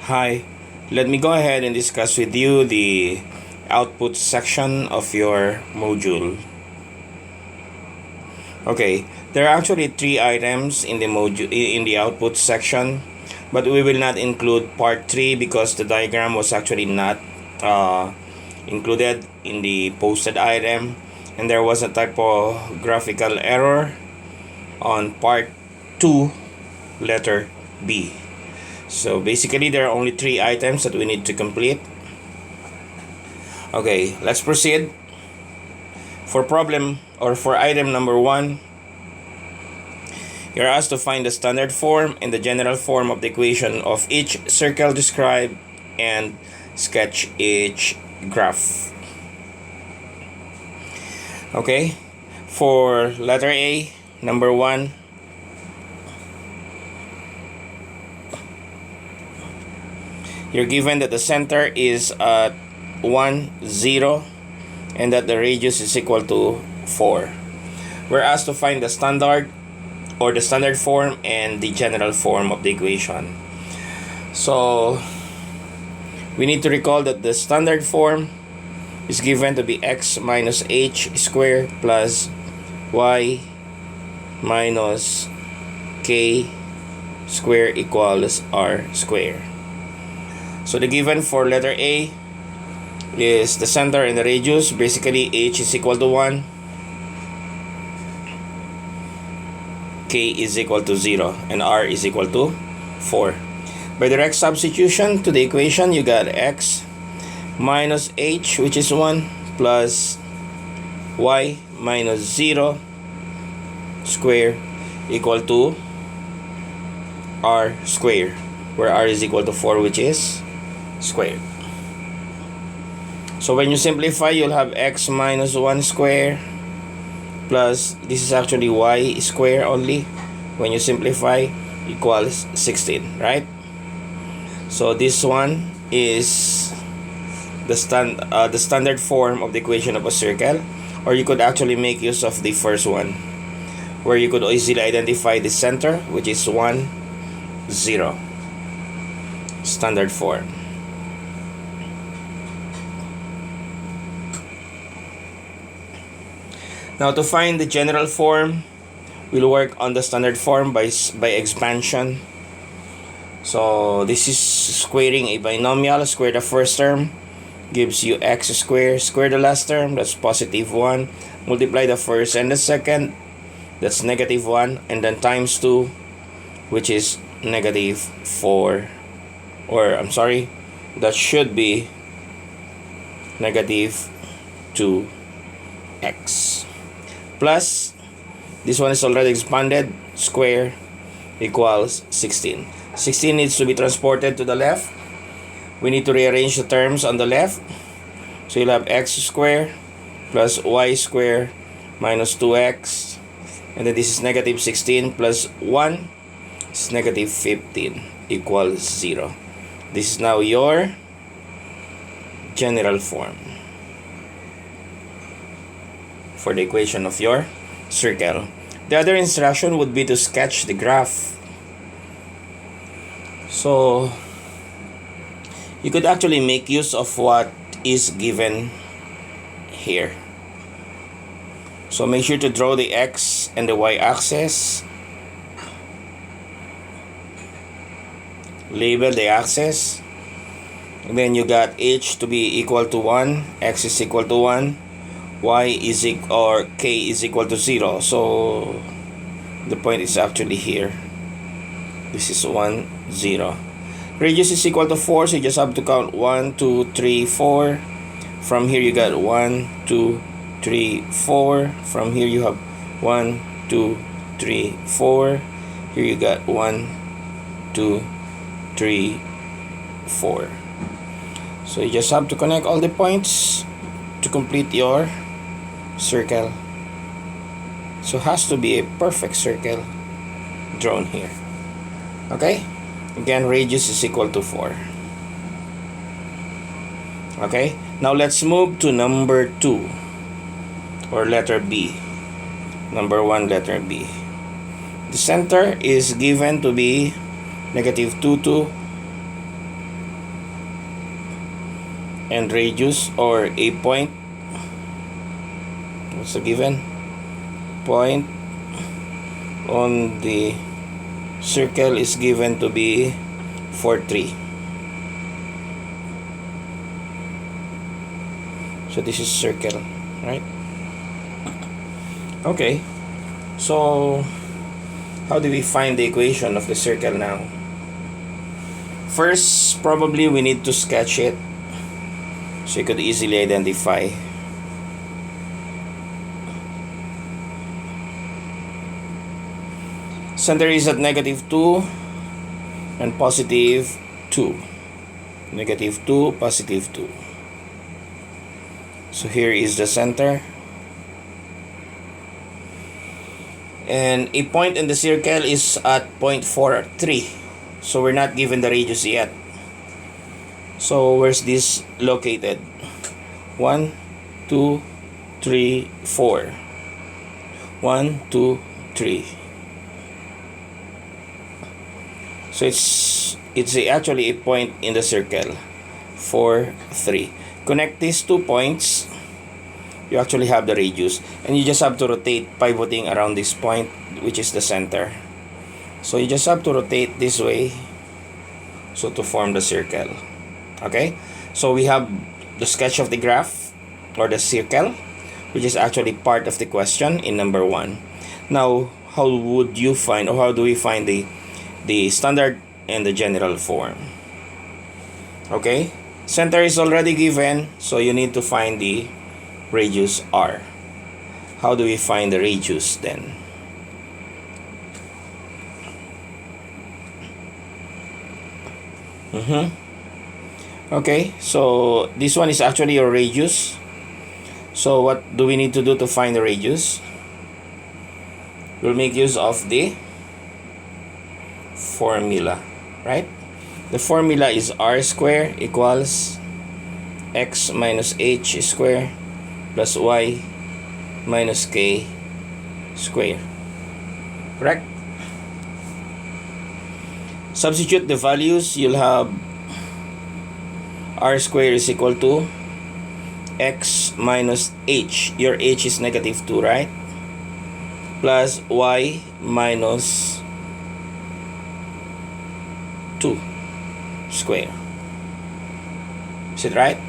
Hi, let me go ahead and discuss with you the output section of your module. Okay, there are actually three items in the module in the output section, but we will not include part 3 because the diagram was actually not included in the posted item, and there was a typographical error on part 2, letter B. So basically there are only 3 items that we need to complete. Okay, let's proceed. For item number 1, you're asked to find the standard form and the general form of the equation of each circle described and sketch each graph. Okay, for letter A, number 1, you're given that the center is at 1, 0, and that the radius is equal to 4. We're asked to find the standard form and the general form of the equation. So we need to recall that the standard form is given to be x minus h squared plus y minus k squared equals r squared. So the given for letter A is the center and the radius. Basically, h is equal to 1, k is equal to 0, and r is equal to 4. By direct substitution to the equation, you got x minus h, which is 1, plus y minus 0 square equal to r square, where r is equal to 4, which is squared. So when you simplify, you'll have x minus 1 square plus, this is actually y square only, when you simplify, equals 16, right? So this one is the standard form of the equation of a circle, or you could actually make use of the first one, where you could easily identify the center, which is 1, 0, standard form. Now to find the general form, we'll work on the standard form by expansion. So this is squaring a binomial. Square the first term, gives you x squared. Square the last term, that's positive 1. Multiply the first and the second, that's negative 1. And then times 2, which is negative 4. Or, I'm sorry, that should be negative 2x. Plus, this one is already expanded, square equals 16. 16 needs to be transported to the left. We need to rearrange the terms on the left. So you'll have x squared plus y squared minus 2x. And then this is negative 16 plus 1 is negative 15 equals 0. This is now your general form for the equation of your circle. The other instruction would be to sketch the graph. So you could actually make use of what is given here. So make sure to draw the x and the y axis. Label the axis. And then you got h to be equal to 1, x is equal to 1, y is or k is equal to 0. So the point is actually here. This is 1, 0. Radius is equal to 4, so you just have to count 1, 2, 3, 4. From here you got 1, 2, 3, 4. From here you have 1, 2, 3, 4. Here you got 1, 2, 3, 4. So you just have to connect all the points to complete your circle. So it has to be a perfect circle drawn here. Okay? Again, radius is equal to 4. Okay? Now let's move to number 2, or letter B. Number 1, letter B. The center is given to be negative 2, 2, and radius, or a point. What's the given? Point on the circle is given to be 4, 3. So this is circle, right? Okay, so how do we find the equation of the circle now? First, probably we need to sketch it so you could easily identify. Center is at -2 and +2. -2, +2. So here is the center. And a point in the circle is at 0.43. So we're not given the radius yet. So where's this located? 1, 2, 3, 4. 1, 2, 3. So it's actually a point in the circle. 4, 3. Connect these 2 points. You actually have the radius, and you just have to rotate, pivoting around this point, which is the center. So you just have to rotate this way, so to form the circle. Okay, so we have the sketch of the graph or the circle, which is actually part of the question in number 1. Now, how would you find, or how do we find the standard and the general form? Okay, center is already given, so you need to find the radius r. How do we find the radius then? Okay, so this one is actually your radius. So what do we need to do to find the radius? We'll make use of the formula, right? The formula is r squared equals x minus h squared plus y minus k squared. Correct? Substitute the values. You'll have r squared is equal to x minus h. Your h is -2, right? Plus y minus 2 square. Is it right?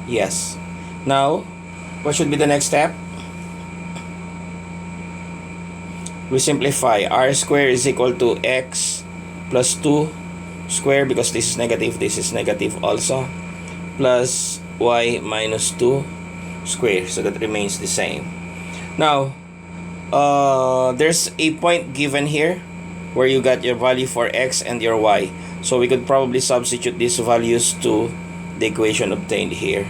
Yes. Now, what should be the next step? We simplify. R squared is equal to x plus 2 square, because this is negative, this is negative also, plus y minus 2 square. So that remains the same. Now, there's a point given here where you got your value for x and your y. So we could probably substitute these values to the equation obtained here.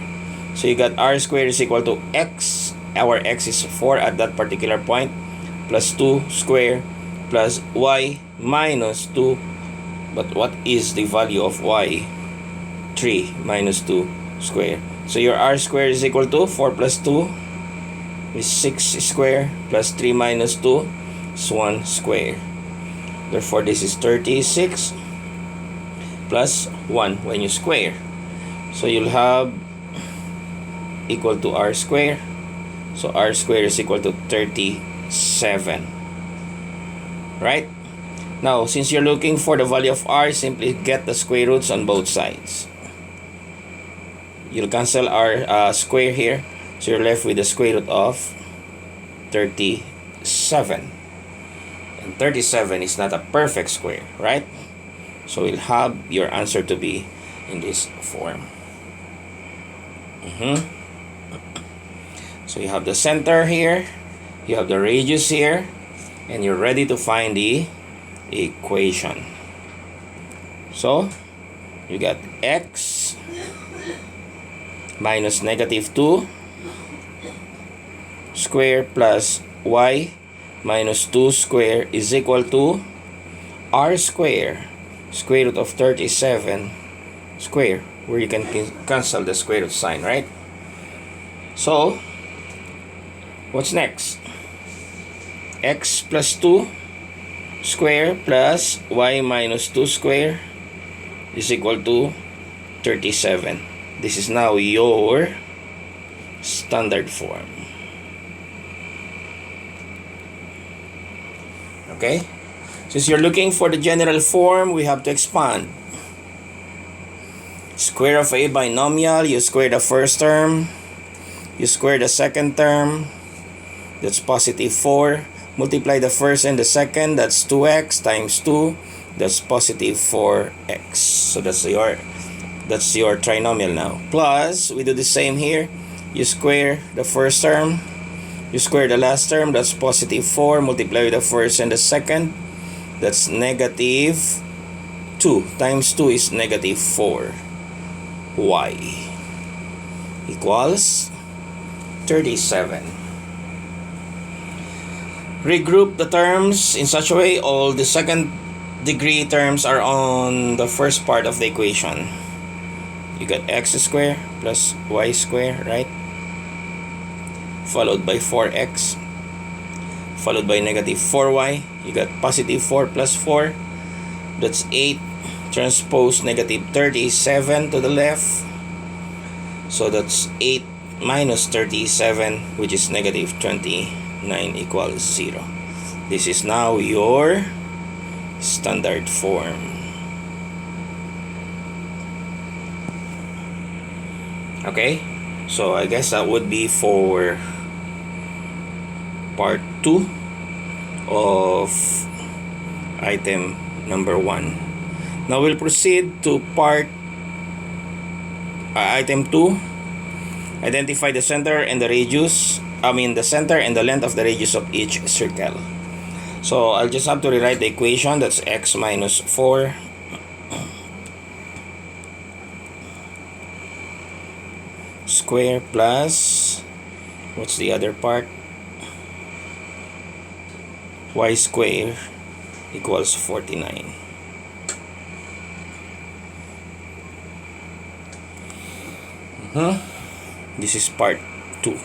So you got r squared is equal to x. Our x is 4 at that particular point, plus 2 square, plus y minus 2. But what is the value of y? 3 minus 2 square. So your r squared is equal to 4 plus 2 is 6 square, plus 3 minus 2 is 1 square. Therefore, this is 36 plus 1 when you square. So you'll have equal to r squared. So r squared is equal to 37. Right? Now, since you're looking for the value of r, simply get the square roots on both sides. You'll cancel r square here. So you're left with the square root of 37. And 37 is not a perfect square, right? So we'll have your answer to be in this form. So you have the center here, you have the radius here, and you're ready to find the equation. So you got x minus -2 square plus y minus 2 square is equal to r square, square root of 37 square, where you can cancel the square root sign, right? So what's next? X plus 2 square plus y minus 2 square is equal to 37. This is now your standard form. Okay? Since you're looking for the general form, we have to expand. Square of a binomial, you square the first term, you square the second term, that's positive 4. Multiply the first and the second, that's 2x times 2, that's positive 4x. So that's your trinomial now. Plus, we do the same here. You square the first term, you square the last term, that's positive 4. Multiply the first and the second, that's negative 2 times 2 is negative 4. Y equals 37. Regroup the terms in such a way all the second degree terms are on the first part of the equation. You got x squared plus y squared, right? Followed by 4x, followed by negative 4y. You got positive 4 plus 4, that's 8. Transpose negative 37 to the left, so that's 8 minus 37, which is negative 29 equals 0. This is now your standard form. Okay, so I guess that would be for part 2 of item number 1. Now we'll proceed to item 2. Identify the center and the radius. The center and the length of the radius of each circle. So I'll just have to rewrite the equation. That's x minus 4 square plus, what's the other part? Y square equals 49. This is part 2.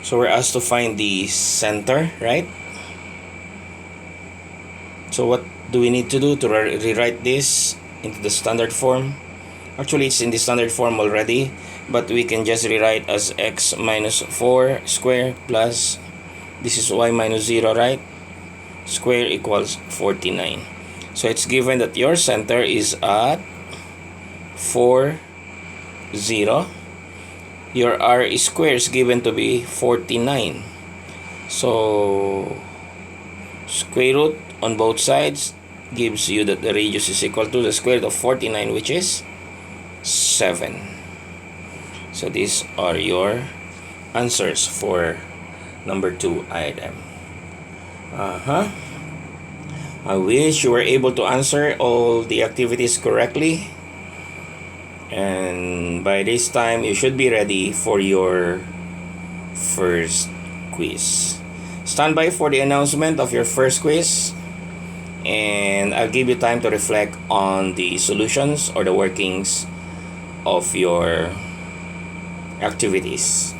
So we're asked to find the center, right? So what do we need to do to rewrite this into the standard form? Actually, it's in the standard form already, but we can just rewrite as x minus 4 square plus, this is y minus 0, right? Square equals 49. So it's given that your center is at 4, 0. Your r square is given to be 49. So square root on both sides gives you that the radius is equal to the square root of 49, which is 7. So these are your answers for number 2 item. I wish you were able to answer all the activities correctly. And by this time, you should be ready for your first quiz. Stand by for the announcement of your first quiz, and I'll give you time to reflect on the solutions or the workings of your activities.